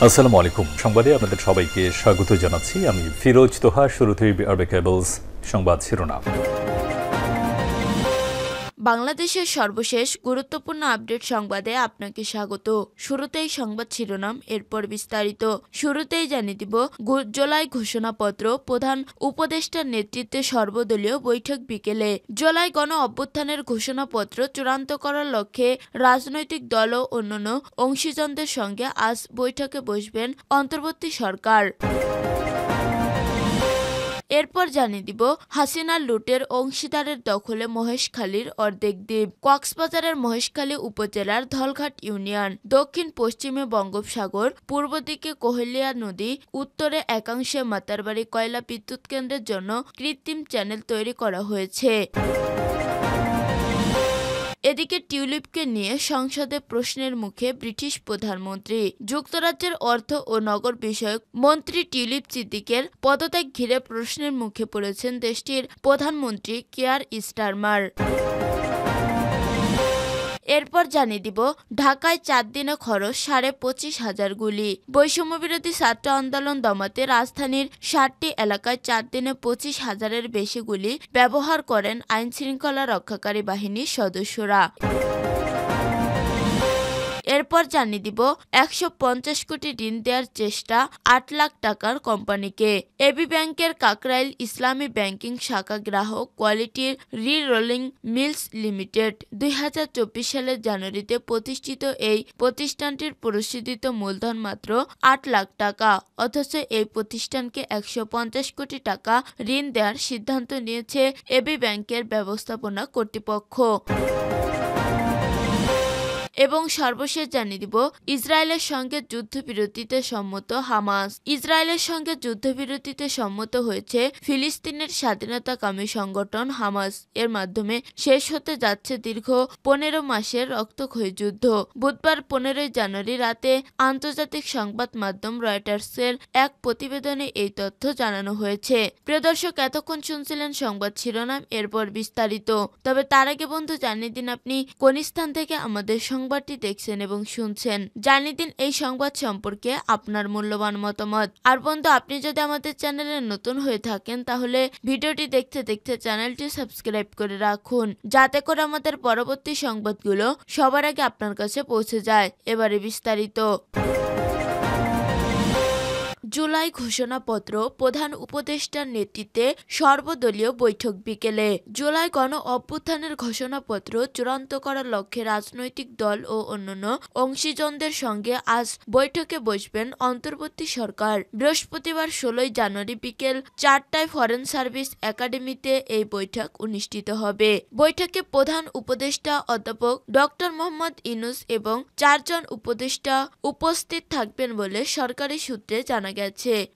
আসসালামু আলাইকুম। সংবাদে আপনাদের সবাইকে স্বাগত জানাচ্ছি। আমি ফিরোজ তোহা। শুরুতেই আরবে কেবলস সংবাদ শিরোনাম। বাংলাদেশের সর্বশেষ গুরুত্বপূর্ণ আপডেট সংবাদে আপনাকে স্বাগত। শুরুতেই সংবাদ শিরোনাম, এরপর বিস্তারিত। শুরুতেই জানিয়ে দিব, জুলাই ঘোষণাপত্র, প্রধান উপদেষ্টার নেতৃত্বে সর্বদলীয় বৈঠক বিকেলে। জুলাই গণ অভ্যুত্থানের ঘোষণাপত্র চূড়ান্ত করার লক্ষ্যে রাজনৈতিক দল ও অন্যান্য অংশীজনদের সঙ্গে আজ বৈঠকে বসবেন অন্তর্বর্তী সরকার। এরপর জানিয়ে দিব, হাসিনার লুটের অংশীদারের দখলে মহেশখালীর অর্ধেক দ্বীপ। কক্সবাজারের মহেশখালী উপজেলার ধলঘাট ইউনিয়ন। দক্ষিণ পশ্চিমে বঙ্গোপসাগর, পূর্ব দিকে কোহেলিয়া নদী, উত্তরে একাংশে মাতারবাড়ি কয়লা বিদ্যুৎ কেন্দ্রের জন্য কৃত্রিম চ্যানেল তৈরি করা হয়েছে। এদিকে টিউলিপকে নিয়ে সংসদে প্রশ্নের মুখে ব্রিটিশ প্রধানমন্ত্রী। যুক্তরাজ্যের অর্থ ও নগর বিষয়ক মন্ত্রী টিউলিপ সিদ্দিকের পদত্যাগ ঘিরে প্রশ্নের মুখে পড়েছেন দেশটির প্রধানমন্ত্রী কিয়ার স্টারমার। এরপর জানিয়ে দিব, ঢাকায় 4 দিনে খরচ 25,500 গুলি। বৈষম্যবিরোধী ছাত্র আন্দোলন দমাতে রাজধানীর 60টি এলাকায় 4 দিনে 25,000-এর বেশি গুলি ব্যবহার করেন আইনশৃঙ্খলা রক্ষাকারী বাহিনীর সদস্যরা। এরপর জানিয়ে দিব, 150 কোটি ঋণ দেওয়ার চেষ্টা 8 লাখ টাকার কোম্পানিকে। এবি ব্যাংকের কাকরাইল ইসলামী ব্যাংকিং শাখা গ্রাহক কোয়ালিটির রি-রোলিং মিলস লিমিটেড 2024 সালের জানুয়ারিতে প্রতিষ্ঠিত। এই প্রতিষ্ঠানটির প্রস্তুত মূলধন মাত্র 8 লাখ টাকা, অথচ এই প্রতিষ্ঠানকে 150 কোটি টাকা ঋণ দেওয়ার সিদ্ধান্ত নিয়েছে এবি ব্যাংকের ব্যবস্থাপনা কর্তৃপক্ষ। এবং সর্বশেষ জানিয়ে দিব, ইসরায়েলের সঙ্গে যুদ্ধবিরতিতে সম্মত হামাস। ইসরায়েলের সঙ্গে যুদ্ধবিরতিতে সম্মত হয়েছে ফিলিস্তিনের স্বাধীনতাকামী সংগঠন হামাস। এর মাধ্যমে শেষ হতে যাচ্ছে দীর্ঘ 15 মাসের রক্তক্ষয়ী যুদ্ধ। বুধবার 15 জানুয়ারি রাতে আন্তর্জাতিক সংবাদ মাধ্যম রয়টার্সের এক প্রতিবেদনে এই তথ্য জানানো হয়েছে। প্রিয় দর্শক, এতক্ষণ শুনছিলেন সংবাদ শিরোনাম, এরপর বিস্তারিত। তবে তার আগে বন্ধু জানিয়ে দিন, আপনি কোন স্থান থেকে আমাদের সংবাদটি দেখছেন এবং শুনছেন। জানিয়ে দিন এই সংবাদ সম্পর্কে আপনার মূল্যবান মতামত। আর বন্ধু, আপনি যদি আমাদের চ্যানেলে নতুন হয়ে থাকেন তাহলে ভিডিওটি দেখতে দেখতে চ্যানেলটি সাবস্ক্রাইব করে রাখুন, যাতে করে আমাদের পরবর্তী সংবাদগুলো সবার আগে আপনার কাছে পৌঁছে যায়। এবারে বিস্তারিত। জুলাই ঘোষণাপত্র, প্রধান উপদেষ্টার নেতৃত্বে সর্বদলীয় বৈঠক বিকেলে। জুলাই গণ অভ্যুত্থানের ঘোষণাপত্র চূড়ান্ত করার লক্ষ্যে রাজনৈতিক দল ও অন্যান্য অংশীজনদের সঙ্গে আজ বৈঠকে বসবেন অন্তর্বর্তী সরকার। বৃহস্পতিবার 16 জানুয়ারি বিকেল 4টায় ফরেন সার্ভিস একাডেমিতে এই বৈঠক অনুষ্ঠিত হবে। বৈঠকে প্রধান উপদেষ্টা অধ্যাপক ডক্টর মোহাম্মদ ইউনূস এবং 4 জন উপদেষ্টা উপস্থিত থাকবেন বলে সরকারি সূত্রে জানা গেছে।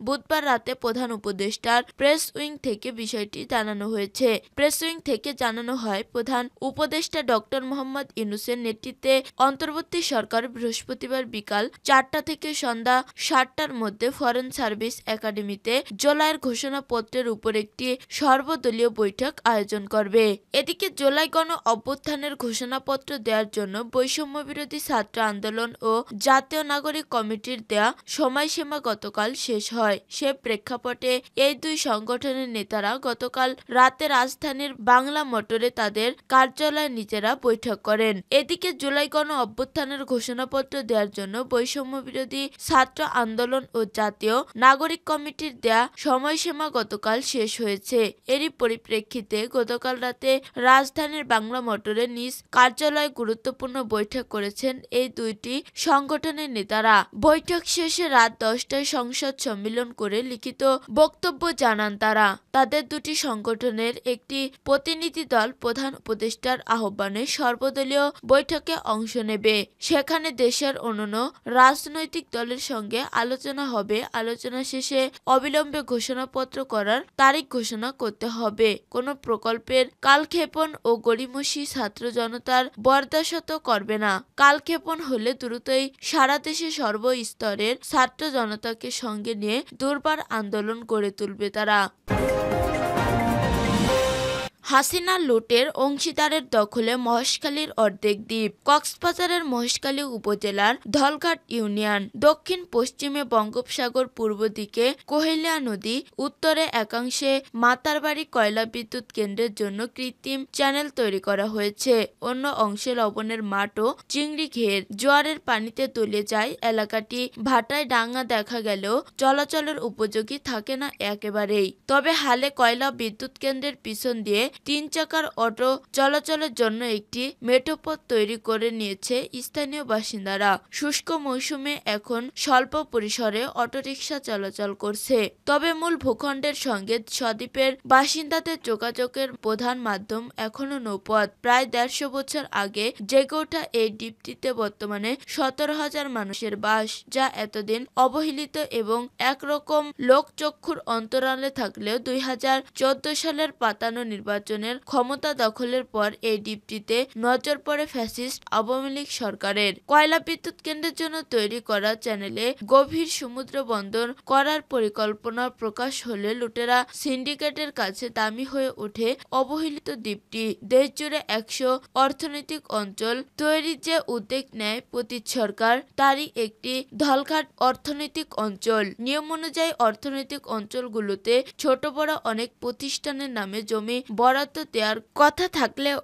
বুধবার রাতে প্রধান উপদেষ্টার প্রেস উইং থেকে বিষয়টি জানানো হয়েছে। প্রেস উইং থেকে জানানো হয়, প্রধান উপদেষ্টা ডক্টর মোহাম্মদ ইউনূসের নেতৃত্বে অন্তর্বর্তী সরকার বৃহস্পতিবার বিকাল 4টা থেকে সন্ধ্যা 7টার মধ্যে ফরেন সার্ভিস একাডেমিতে জুলাইয়ের ঘোষণাপত্রের উপর একটি সর্বদলীয় বৈঠক আয়োজন করবে। এদিকে জুলাই গণ অভ্যুত্থানের ঘোষণাপত্র দেওয়ার জন্য বৈষম্যবিরোধী ছাত্র আন্দোলন ও জাতীয় নাগরিক কমিটির দেয়া সময়সীমা গতকাল শেষ হয়। সে প্রেক্ষাপটে এই দুই সংগঠনের নেতারা গতকাল রাতে রাজধানীর বাংলা মোটরে তাদের কার্যালয়ে নিজেরা বৈঠক করেন। এদিকে জুলাই গণ অভ্যুত্থানের ঘোষণাপত্র দেওয়ার জন্য বৈষম্যবিরোধী ছাত্র আন্দোলন ও জাতীয় নাগরিক কমিটির দেয়া সময়সীমা গতকাল শেষ হয়েছে। এরই পরিপ্রেক্ষিতে গতকাল রাতে রাজধানীর বাংলা মোটরে নিজ কার্যালয়ে গুরুত্বপূর্ণ বৈঠক করেছেন এই দুইটি সংগঠনের নেতারা। বৈঠক শেষে রাত 10টায় সংসদ সম্মেলন করে লিখিত বক্তব্য জানান তারা। তাদের দুটি সংগঠনের একটি প্রতিনিধি দল প্রধান উপদেষ্টার আহ্বানে সর্বদলীয় বৈঠকে অংশ নেবে। সেখানে দেশের অন্যান্য রাজনৈতিক দলের সঙ্গে আলোচনা হবে। আলোচনা শেষে অবিলম্বে ঘোষণাপত্র করার তারিখ ঘোষণা করতে হবে। কোনো প্রকল্পের কালক্ষেপণ ও গড়িমসি ছাত্র জনতার বরদাশত করবে না। কালক্ষেপণ হলে দ্রুতই সারা দেশে সর্বস্তরের ছাত্র জনতাকে সঙ্গে নিয়ে দুর্বার আন্দোলন গড়ে তুলবে তারা। হাসিনা লুটের অংশীদারের দখলে মহেশখালীর অর্ধেক দ্বীপ। কক্সবাজারের মহেশখালী উপজেলার ধলঘাট ইউনিয়ন। দক্ষিণ পশ্চিমে বঙ্গোপসাগর, পূর্ব দিকে কোহেলিয়া নদী, উত্তরে একাংশে মাতারবাড়ি কয়লা বিদ্যুৎ কেন্দ্রের জন্য কৃত্রিম চ্যানেল তৈরি করা হয়েছে। অন্য অংশে লবণের মাঠ ও চিংড়ি ঘের। জোয়ারের পানিতে তলিয়ে যায় এলাকাটি। ভাটায় ডাঙ্গা দেখা গেলেও চলাচলের উপযোগী থাকে না একেবারেই। তবে হালে কয়লা বিদ্যুৎ কেন্দ্রের পিছন দিয়ে 3 চাকার অটো চলাচলের জন্য একটি মেঠোপথ তৈরি করে নিয়েছে স্থানীয় বাসিন্দারা। শুষ্ক মৌসুমে এখন স্বল্প পরিসরে অটোরিকশা চলাচল করছে। তবে মূল ভূখণ্ডের সঙ্গে সদ্বীপের বাসিন্দাদের যোগাযোগের প্রধান মাধ্যম এখনো নৌপথ। প্রায় 150 বছর আগে জেগে ওঠা এই দ্বীপটিতে বর্তমানে 17,000 মানুষের বাস, যা এতদিন অবহেলিত এবং একরকম লোকচক্ষুর অন্তরালে থাকলেও 2014 সালের পাতানো নির্বাচনের ক্ষমতা দখলের পর এই দ্বীপটিতে নজর পড়ে ফ্যাসিস্ট আওয়ামী লীগ সরকারের। কয়লা বিদ্যুৎ কেন্দ্রের জন্য তৈরি করা চ্যানেলে গভীর সমুদ্র বন্দর করার পরিকল্পনা প্রকাশ হলে লুটেরা সিন্ডিকেটের কাছে দামি হয়ে ওঠে অবহেলিত দ্বীপটি। দেশজুড়ে 100 অর্থনৈতিক অঞ্চল তৈরির যে উদ্যোগ নেয় পতিত সরকার, তারই একটি ধলঘাট অর্থনৈতিক অঞ্চল। নিয়ম অনুযায়ী অর্থনৈতিক অঞ্চলগুলোতে ছোট বড় অনেক প্রতিষ্ঠানের নামে জমি বরাদ্দ দেওয়ার কথা থাকলেও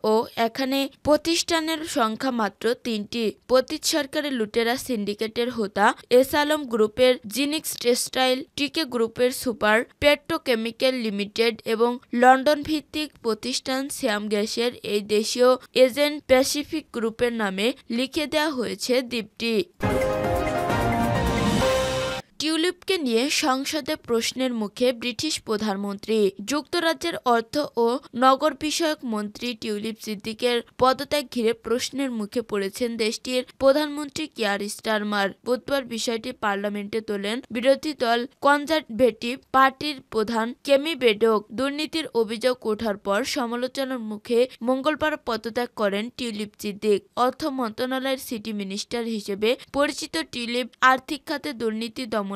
এখানে প্রতিষ্ঠানের সংখ্যা মাত্র 3টি। পতিত সরকারের লুটেরা সিন্ডিকেটের হোতা এস আলম গ্রুপের জিনিক্স টেক্সটাইল, টিকে গ্রুপের সুপার পেট্রোকেমিক্যাল লিমিটেড এবং লন্ডন ভিত্তিক প্রতিষ্ঠান শ্যাম গ্যাসের এই দেশীয় এজেন্ট প্যাসিফিক গ্রুপের নামে লিখে দেওয়া হয়েছে দ্বীপটি। টিউলিপকে নিয়ে সংসদে প্রশ্নের মুখে ব্রিটিশ প্রধানমন্ত্রী। যুক্তরাজ্যের অর্থ ও নগর বিষয়ক মন্ত্রী টিউলিপ সিদ্দিকের পদত্যাগ ঘিরে প্রশ্নের মুখে পড়েছেন দেশটির প্রধানমন্ত্রী কিয়ার স্টারমার। বুধবার বিষয়টি পার্লামেন্টে তোলেন বিরোধী দল কনজারভেটিভ পার্টির প্রধান কেমি বেডক। দুর্নীতির অভিযোগ ওঠার পর সমালোচনার মুখে মঙ্গলবার পদত্যাগ করেন টিউলিপ সিদ্দিক। অর্থ মন্ত্রণালয়ের সিটি মিনিস্টার হিসেবে পরিচিত টিউলিপ আর্থিক খাতে দুর্নীতি দমনের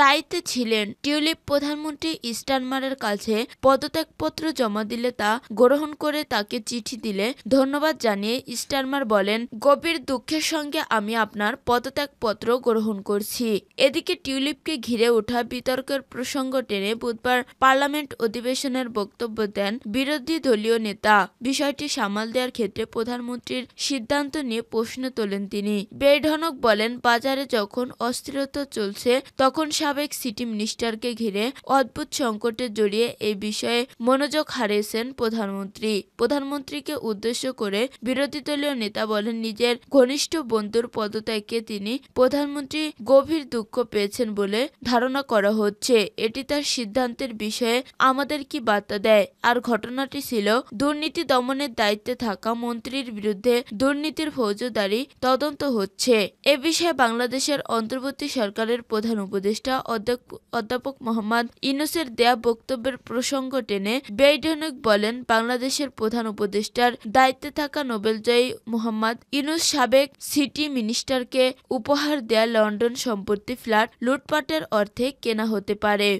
দায়িত্বে ছিলেন। টিউলিপ প্রধানমন্ত্রী স্টারমারের কাছে পদত্যাগপত্র জমা দিলে তা গ্রহণ করে তাকে চিঠি দিলে ধন্যবাদ জানিয়ে স্টারমার বলেন, গভীর দুঃখের সঙ্গে আমি আপনার পদত্যাগপত্র গ্রহণ করছি। এদিকে টিউলিপকে ঘিরে ওঠা বিতর্কের প্রসঙ্গ টেনে বুধবার পার্লামেন্ট অধিবেশনের বক্তব্য দেন বিরোধী দলীয় নেতা। বিষয়টি সামাল দেওয়ার ক্ষেত্রে প্রধানমন্ত্রীর সিদ্ধান্ত নিয়ে প্রশ্ন তোলেন তিনি। বেঢনক বলেন, বাজারে যখন অস্থিরতা চলছে তখন সাবেক সিটি মিনিস্টারকে ঘিরে অদ্ভুত সংকটে জড়িয়ে এই বিষয়ে মনোযোগ হারিয়েছেন প্রধানমন্ত্রী। প্রধানমন্ত্রীকে উদ্দেশ্য করে বিরোধী দলীয় নেতা বলেন, নিজের ঘনিষ্ঠ বন্ধুর পদত্যাগে তিনি প্রধানমন্ত্রী গভীর দুঃখ পেয়েছেন বলে ধারণা করা হচ্ছে। এটি তার সিদ্ধান্তের বিষয়ে আমাদের কি বার্তা দেয়? আর ঘটনাটি ছিল দুর্নীতি দমনের দায়িত্বে থাকা মন্ত্রীর বিরুদ্ধে দুর্নীতির ফৌজদারি তদন্ত হচ্ছে। এ বিষয়ে বাংলাদেশের অন্তর্বর্তী সরকারের প্রধান উপদেষ্টা অধ্যাপক মোহাম্মদ ইউনূসের দেয়া বক্তব্যের প্রসঙ্গ টেনে বেইডেনক বলেন, বাংলাদেশের প্রধান উপদেষ্টার দায়িত্বে থাকা নোবেলজয়ী মোহাম্মদ ইউনূস সাবেক সিটি মিনিস্টারকে উপহার দেয়া লন্ডন সম্পত্তি ফ্ল্যাট লুটপাটের অর্থে কেনা হতে পারে।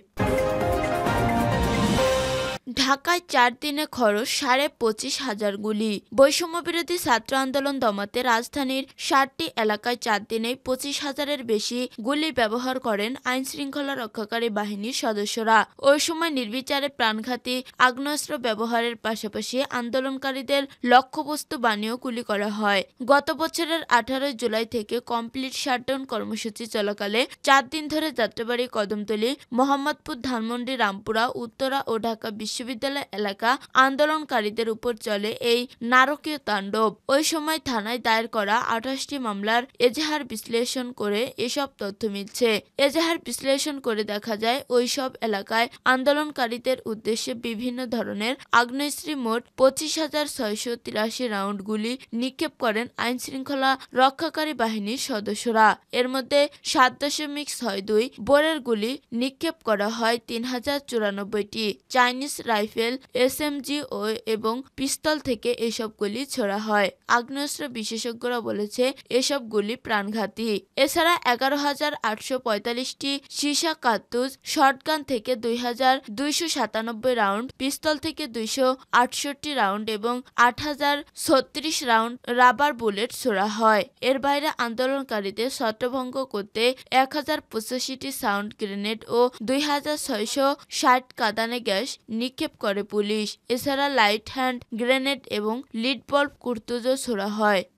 ঢাকায় 4 দিনে খরচ 25,500 গুলি। বৈষম্যবিরোধী ছাত্র আন্দোলন দমাতে রাজধানীর 60টি এলাকায় 4 দিনেই 25,000-এর বেশি গুলি ব্যবহার করেন আইনশৃঙ্খলা রক্ষাকারী বাহিনীর সদস্যরা। ওই সময় নির্বিচারে প্রাণঘাতী আগ্নেয়াস্ত্র ব্যবহারের পাশাপাশি আন্দোলনকারীদের লক্ষ্যবস্তু বানিয়েও গুলি করা হয়। গত বছরের 18 জুলাই থেকে কমপ্লিট শাটডাউন কর্মসূচি চলাকালে 4 দিন ধরে যাত্রাবাড়ী, কদমতলী, মোহাম্মদপুর, ধানমন্ডি, রামপুরা, উত্তরা ও ঢাকা বিশ্ববিদ্যালয় এলাকা আন্দোলনকারীদের উপর চলে এই নারকীয় তাণ্ডব। ওই সময় থানায় দায়ের করা 28টি মামলার এজাহার বিশ্লেষণ করে এসব তথ্য মিলছে। এজাহার বিশ্লেষণ করে দেখা যায়, ওই সব এলাকায় আন্দোলনকারীদের উদ্দেশ্যে বিভিন্ন ধরনের আগ্নেয়াস্ত্র মোট 25,683 রাউন্ড গুলি নিক্ষেপ করেন আইনশৃঙ্খলা রক্ষাকারী বাহিনীর সদস্যরা। এর মধ্যে 7.62 বোরের গুলি নিক্ষেপ করা হয় 3,094টি। চাইনিজ রাইফেল, এসএমজি এবং পিস্তল থেকে এসব গুলি ছোড়া হয়। আগ্নেয়াস্ত্র বিশেষজ্ঞরা বলেছে এসব গুলি প্রাণঘাতী। এছাড়া 11,845টি সীসা কার্তুজ, শটগান থেকে 2,297 রাউন্ড, পিস্তল থেকে 268 রাউন্ড এবং 8,036 রাউন্ড রাবার বুলেট ছোড়া হয়। এর বাইরে আন্দোলনকারীদের ছত্রভঙ্গ করতে 1,085টি সাউন্ড গ্রেনেড ও 2,660 কাঁদানে গ্যাস নিক্ষেপ করে পুলিশ। এছাড়া লাইট হ্যান্ড গ্রেনেড এবং লিড বল কার্তুজও ছোড়া হয়।